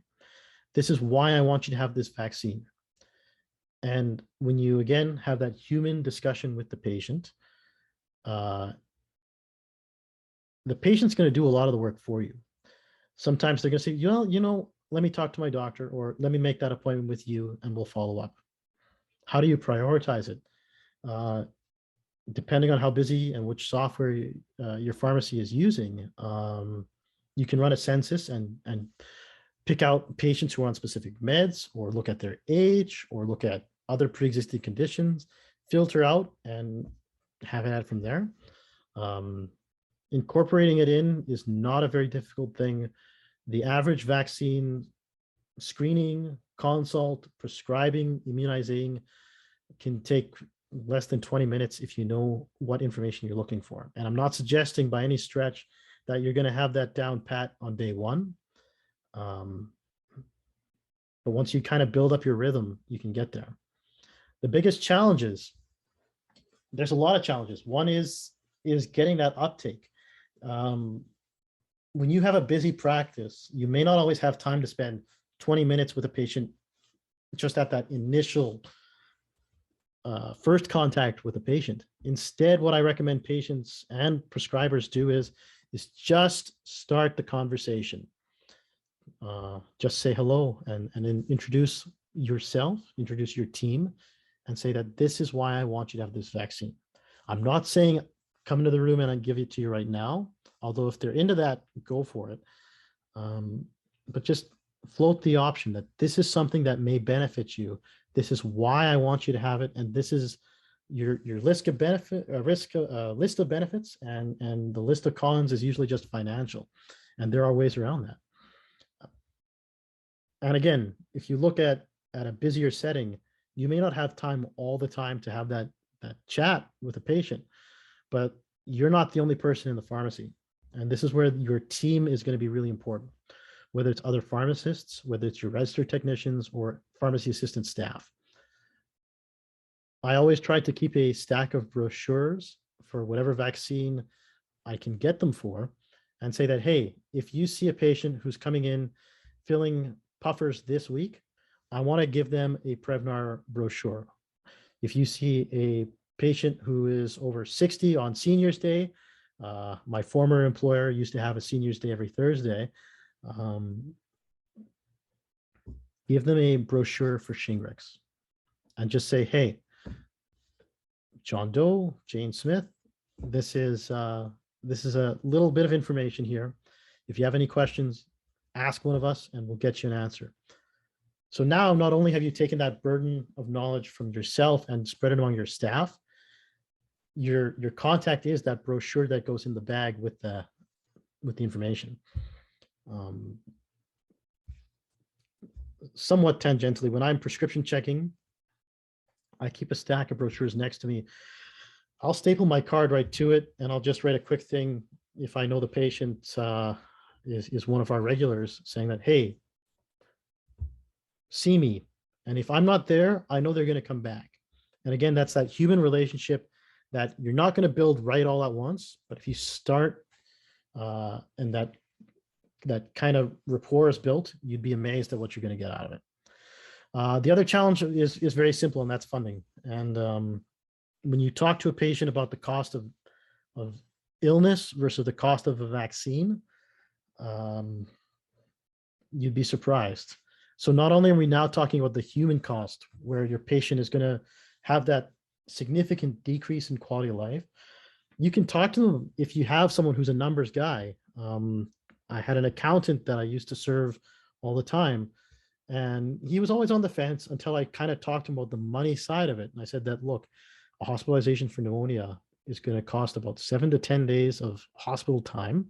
This is why I want you to have this vaccine. And when you, again, have that human discussion with the patient, the patient's going to do a lot of the work for you. Sometimes they're going to say, let me talk to my doctor, or let me make that appointment with you and we'll follow up. How do you prioritize it? Depending on how busy and which software your pharmacy is using, you can run a census and pick out patients who are on specific meds, or look at their age, or look at other pre-existing conditions, filter out and have it out from there. Incorporating it in is not a very difficult thing. The average vaccine screening, consult, prescribing, immunizing can take less than 20 minutes if you know what information you're looking for. And I'm not suggesting by any stretch that you're going to have that down pat on day one. But once you kind of build up your rhythm, you can get there. The biggest challenges, there's a lot of challenges. One is getting that uptake. When you have a busy practice, you may not always have time to spend 20 minutes with a patient just at that initial first contact with a patient. Instead, what I recommend patients and prescribers do is just start the conversation. Just say hello and then introduce yourself, introduce your team, and say that this is why I want you to have this vaccine. I'm not saying come into the room and I give it to you right now, although if they're into that, go for it. But just float the option that this is something that may benefit you. This is why I want you to have it, and this is your list of list of benefits, and the list of cons is usually just financial, and there are ways around that. And again, if you look at a busier setting, you may not have time all the time to have that chat with a patient, but you're not the only person in the pharmacy. And this is where your team is going to be really important, whether it's other pharmacists, whether it's your registered technicians or pharmacy assistant staff. I always try to keep a stack of brochures for whatever vaccine I can get them for, and say that, hey, if you see a patient who's coming in filling puffers this week, I want to give them a Prevnar brochure. If you see a patient who is over 60 on Seniors Day, my former employer used to have a Seniors Day every Thursday, give them a brochure for Shingrix and just say, hey, John Doe, Jane Smith, this is a little bit of information here. If you have any questions, ask one of us and we'll get you an answer. So now not only have you taken that burden of knowledge from yourself and spread it among your staff, your contact is that brochure that goes in the bag with the information. Somewhat tangentially, when I'm prescription checking, I keep a stack of brochures next to me. I'll staple my card right to it, and I'll just write a quick thing if I know the patient is one of our regulars, saying that, hey, see me. And if I'm not there, I know they're going to come back. And again, that's that human relationship that you're not going to build right all at once, but if you start and that kind of rapport is built, you'd be amazed at what you're going to get out of it. The other challenge is very simple, and that's funding. And when you talk to a patient about the cost of illness versus the cost of a vaccine, you'd be surprised. So not only are we now talking about the human cost, where your patient is going to have that significant decrease in quality of life, you can talk to them if you have someone who's a numbers guy. I had an accountant that I used to serve all the time, and he was always on the fence until I kind of talked to him about the money side of it. And I said that, look, a hospitalization for pneumonia is going to cost about 7 to 10 days of hospital time,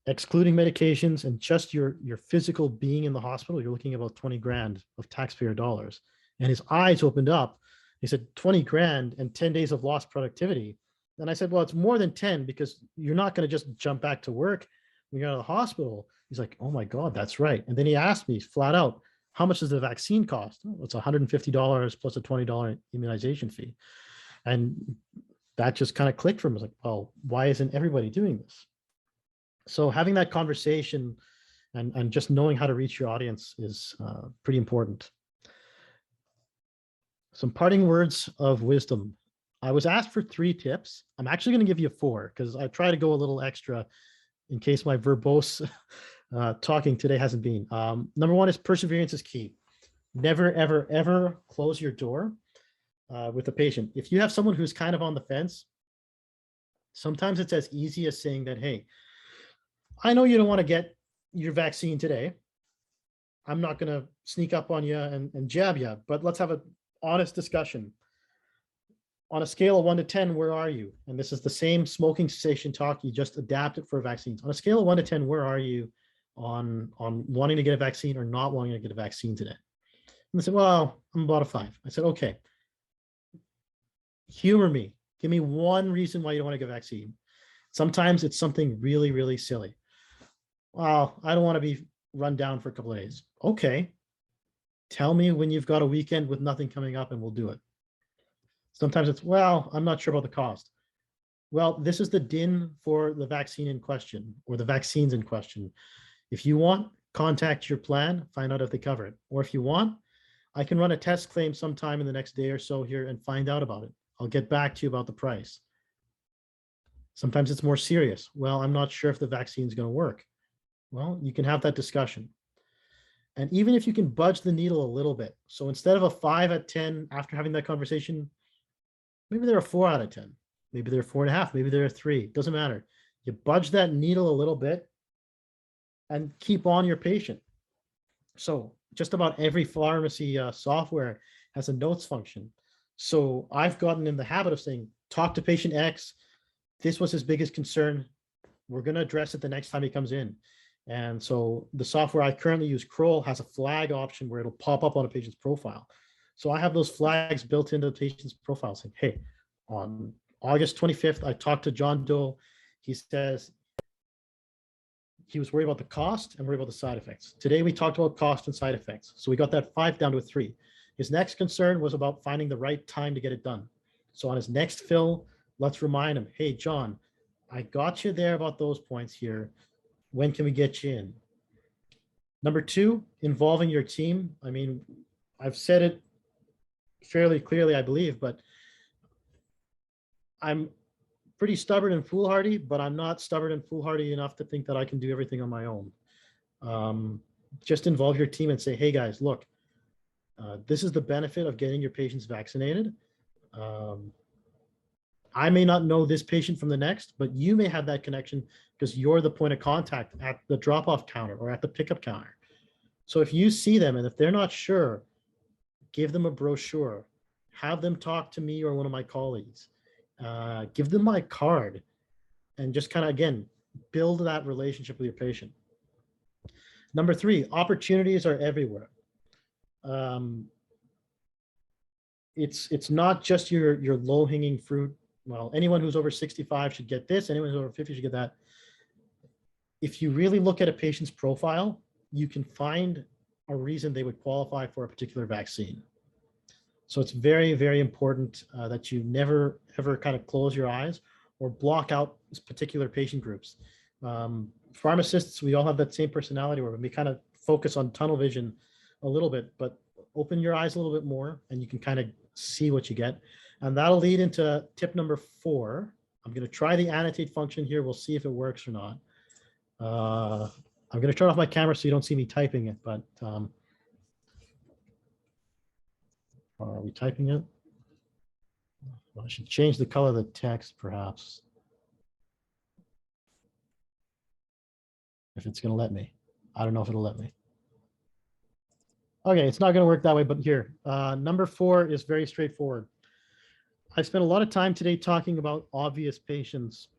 excluding medications and just your physical being in the hospital. You're looking at about 20 grand of taxpayer dollars. And his eyes opened up. He said, 20 grand and 10 days of lost productivity. And I said, well, it's more than 10, because you're not going to just jump back to work when you're out of the hospital. He's like, oh my God, that's right. And then he asked me flat out, how much does the vaccine cost? Oh, it's $150 plus a $20 immunization fee. And that just kind of clicked for him. I was like, well, why isn't everybody doing this? So having that conversation and just knowing how to reach your audience is pretty important. Some parting words of wisdom. I was asked for 3 tips. I'm actually going to give you 4, because I try to go a little extra in case my verbose talking today hasn't been. Number 1 is perseverance is key. Never, ever, ever close your door with a patient. If you have someone who's kind of on the fence, sometimes it's as easy as saying that, hey, I know you don't want to get your vaccine today. I'm not going to sneak up on you and jab you, but let's have an honest discussion. On a scale of 1 to 10, where are you? And this is the same smoking cessation talk, you just adapt it for vaccines. On a scale of 1 to 10, where are you on wanting to get a vaccine or not wanting to get a vaccine today? And they said, well, I'm about a 5. I said, okay, humor me. Give me one reason why you don't want to get a vaccine. Sometimes it's something really, really silly. Well, I don't want to be run down for a couple of days. Okay, Tell me when you've got a weekend with nothing coming up and we'll do it. Sometimes it's, well, I'm not sure about the cost. Well, this is the DIN for the vaccine in question or the vaccines in question. If you want, contact your plan, find out if they cover it. Or if you want, I can run a test claim sometime in the next day or so here and find out about it. I'll get back to you about the price. Sometimes it's more serious. Well, I'm not sure if the vaccine is going to work. Well, you can have that discussion. And even if you can budge the needle a little bit, so instead of a 5 out of 10 after having that conversation, maybe they're a 4 out of 10, maybe they're 4.5, maybe they're a 3, doesn't matter. You budge that needle a little bit and keep on your patient. So just about every pharmacy software has a notes function. So I've gotten in the habit of saying, talk to patient X. This was his biggest concern. We're going to address it the next time he comes in. And so the software I currently use, Kroll, has a flag option where it'll pop up on a patient's profile. So I have those flags built into the patient's profile saying, hey, on August 25th, I talked to John Doe. He says he was worried about the cost and worried about the side effects. Today, we talked about cost and side effects. So we got that 5 down to a 3. His next concern was about finding the right time to get it done. So on his next fill, let's remind him, hey, John, I got you there about those points here. When can we get you in? Number 2, involving your team. I mean, I've said it fairly clearly, I believe, but I'm pretty stubborn and foolhardy, but I'm not stubborn and foolhardy enough to think that I can do everything on my own. Just involve your team and say, hey guys, look, this is the benefit of getting your patients vaccinated. I may not know this patient from the next, but you may have that connection because you're the point of contact at the drop-off counter or at the pickup counter. So if you see them and if they're not sure, give them a brochure, have them talk to me or one of my colleagues, give them my card, and just kind of, again, build that relationship with your patient. Number 3, opportunities are everywhere. It's not just your low-hanging fruit. Well, anyone who's over 65 should get this. Anyone who's over 50 should get that. If you really look at a patient's profile, you can find a reason they would qualify for a particular vaccine. So it's very, very important that you never, ever kind of close your eyes or block out particular patient groups. Pharmacists, we all have that same personality where we kind of focus on tunnel vision a little bit, but open your eyes a little bit more and you can kind of see what you get. And that'll lead into tip number 4. I'm going to try the annotate function here. We'll see if it works or not. I'm going to turn off my camera so you don't see me typing it, but are we typing it? Well, I should change the color of the text, perhaps. If it's going to let me. I don't know if it'll let me. Okay, it's not going to work that way, but here. Number 4 is very straightforward. I spent a lot of time today talking about obvious patients,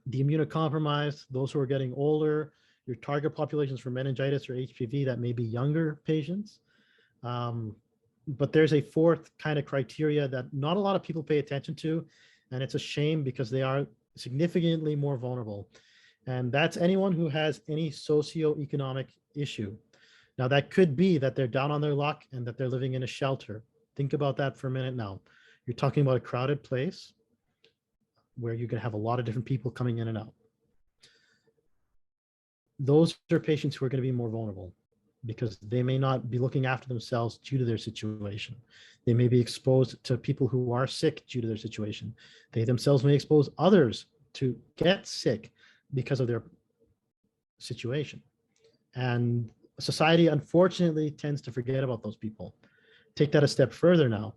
the immunocompromised, those who are getting older, your target populations for meningitis or HPV that may be younger patients. But there's a 4th kind of criteria that not a lot of people pay attention to, and it's a shame because they are significantly more vulnerable. And that's anyone who has any socioeconomic issue. Now, that could be that they're down on their luck and that they're living in a shelter. Think about that for a minute now. You're talking about a crowded place where you're going to have a lot of different people coming in and out. Those are patients who are going to be more vulnerable because they may not be looking after themselves due to their situation. They may be exposed to people who are sick due to their situation. They themselves may expose others to get sick because of their situation. And society, unfortunately, tends to forget about those people. Take that a step further now.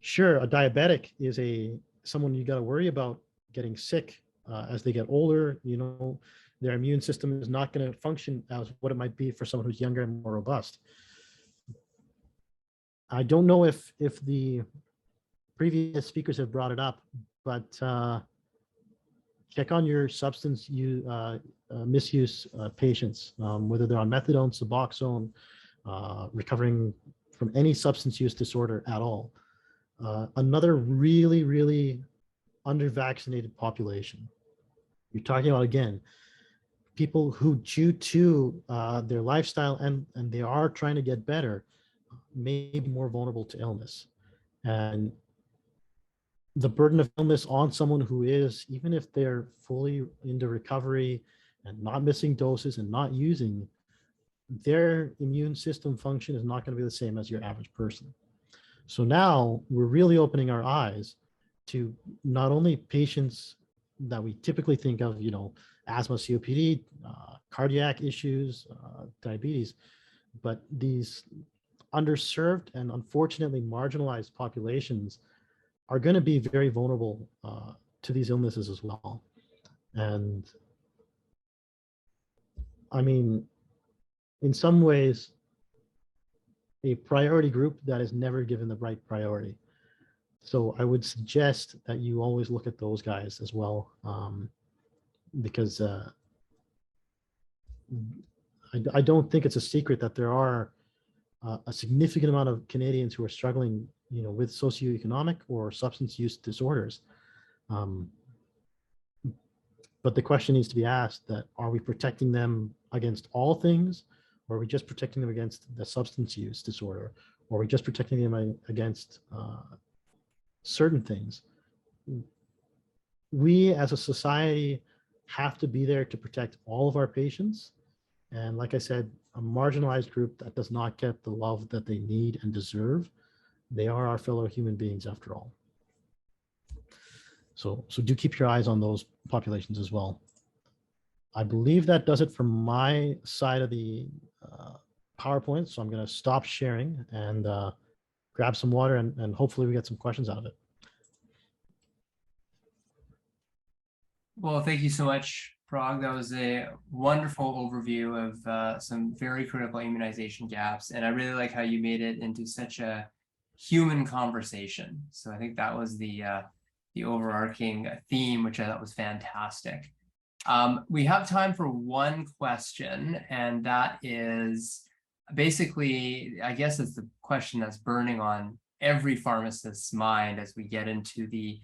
Sure, a diabetic is someone you got to worry about getting sick as they get older. You know, their immune system is not going to function as what it might be for someone who's younger and more robust. I don't know if the previous speakers have brought it up, but check on your substance misuse patients, whether they're on methadone, Suboxone, recovering from any substance use disorder at all. Another really, really under-vaccinated population. You're talking about, again, people who, due to their lifestyle and they are trying to get better, may be more vulnerable to illness. And the burden of illness on someone who is, even if they're fully into recovery and not missing doses and not using, their immune system function is not going to be the same as your average person. So now we're really opening our eyes to not only patients that we typically think of, asthma, COPD, cardiac issues, diabetes, but these underserved and unfortunately marginalized populations are going to be very vulnerable to these illnesses as well. And I mean, in some ways, a priority group that is never given the right priority. So I would suggest that you always look at those guys as well, because I don't think it's a secret that there are a significant amount of Canadians who are struggling, with socioeconomic or substance use disorders. But the question needs to be asked that, are we protecting them against all things, or are we just protecting them against the substance use disorder, or are we just protecting them against certain things? We as a society have to be there to protect all of our patients. And like I said, a marginalized group that does not get the love that they need and deserve, they are our fellow human beings after all. So do keep your eyes on those populations as well. I believe that does it from my side of the PowerPoint. So I'm going to stop sharing and grab some water, and hopefully we get some questions out of it. Well, thank you so much, Prague. That was a wonderful overview of some very critical immunization gaps. And I really like how you made it into such a human conversation. So I think that was the overarching theme, which I thought was fantastic. We have time for one question, and that is basically, I guess it's the question that's burning on every pharmacist's mind as we get into the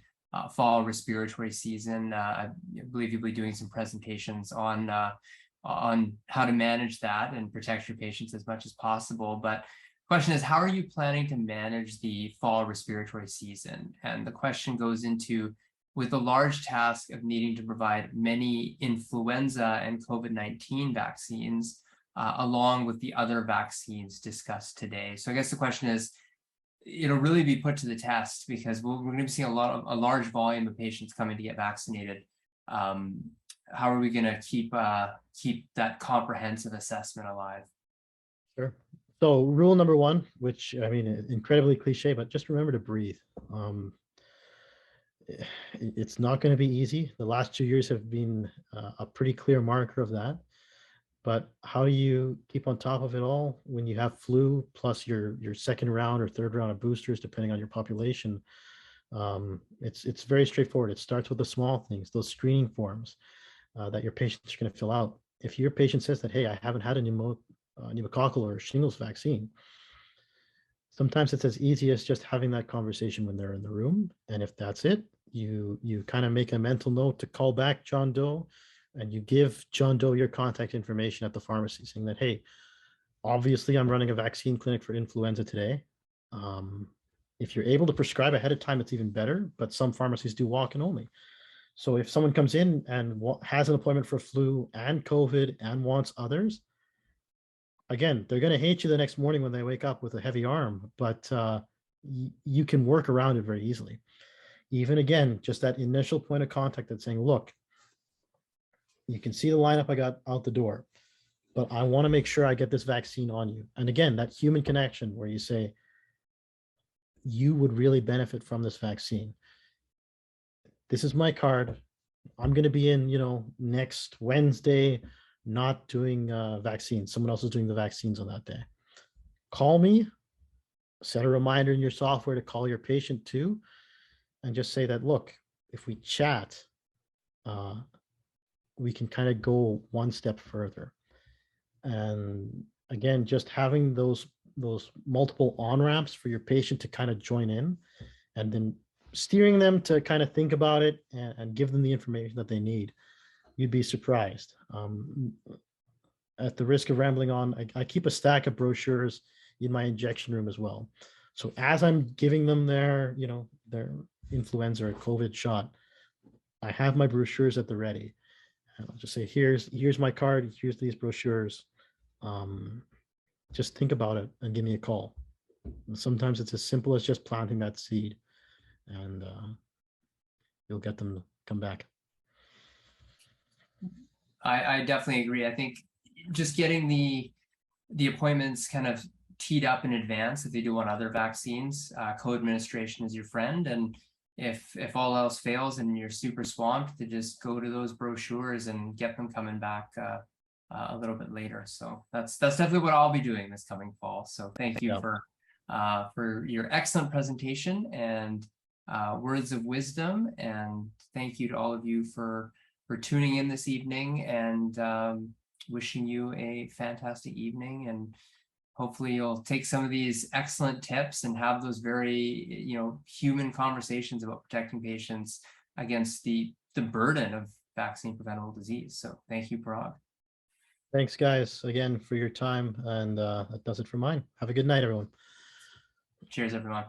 fall respiratory season. I believe you'll be doing some presentations on how to manage that and protect your patients as much as possible. But the question is, how are you planning to manage the fall respiratory season? And the question goes into, with the large task of needing to provide many influenza and COVID-19 vaccines, along with the other vaccines discussed today. So I guess the question is, it'll really be put to the test, because we're going to be seeing a large volume of patients coming to get vaccinated. How are we going to keep that comprehensive assessment alive? Sure. So rule number one, which I mean, incredibly cliche, but just remember to breathe. It's not going to be easy. The last 2 years have been a pretty clear marker of that. But how do you keep on top of it all when you have flu plus your second round or third round of boosters, depending on your population? It's very straightforward. It starts with the small things, those screening forms that your patients are going to fill out. If your patient says that, hey, I haven't had a pneumococcal or shingles vaccine, sometimes it's as easy as just having that conversation when they're in the room. And if that's it, you kind of make a mental note to call back John Doe, and you give John Doe your contact information at the pharmacy, saying that, hey, obviously I'm running a vaccine clinic for influenza today. If you're able to prescribe ahead of time, it's even better, but some pharmacies do walk-in only. So if someone comes in and has an appointment for flu and COVID and wants others, again, they're going to hate you the next morning when they wake up with a heavy arm, but you can work around it very easily. Even again, just that initial point of contact that's saying, look, you can see the lineup I got out the door, but I want to make sure I get this vaccine on you. And again, that human connection where you say, you would really benefit from this vaccine. This is my card. I'm going to be in, next Wednesday, not doing vaccines. Someone else is doing the vaccines on that day. Call me, set a reminder in your software to call your patient too, and just say that, look, if we chat, we can kind of go one step further. And again, just having those multiple on-ramps for your patient to kind of join in, and then steering them to kind of think about it and give them the information that they need. you'd be surprised. At the risk of rambling on, I keep a stack of brochures in my injection room as well. So as I'm giving them their, their influenza or COVID shot, I have my brochures at the ready. And I'll just say, here's my card, here's these brochures. Just think about it and give me a call. And sometimes it's as simple as just planting that seed, and you'll get them to come back. I definitely agree. I think just getting the appointments kind of teed up in advance, if they do want other vaccines, co-administration is your friend. And if all else fails and you're super swamped, to just go to those brochures and get them coming back a little bit later. So that's definitely what I'll be doing this coming fall. So thank you for your excellent presentation and words of wisdom. And thank you to all of you for tuning in this evening, and wishing you a fantastic evening. And hopefully you'll take some of these excellent tips and have those very, human conversations about protecting patients against the burden of vaccine preventable disease. So thank you, Parag. Thanks, guys, again for your time. And that does it for mine. Have a good night, everyone. Cheers, everyone.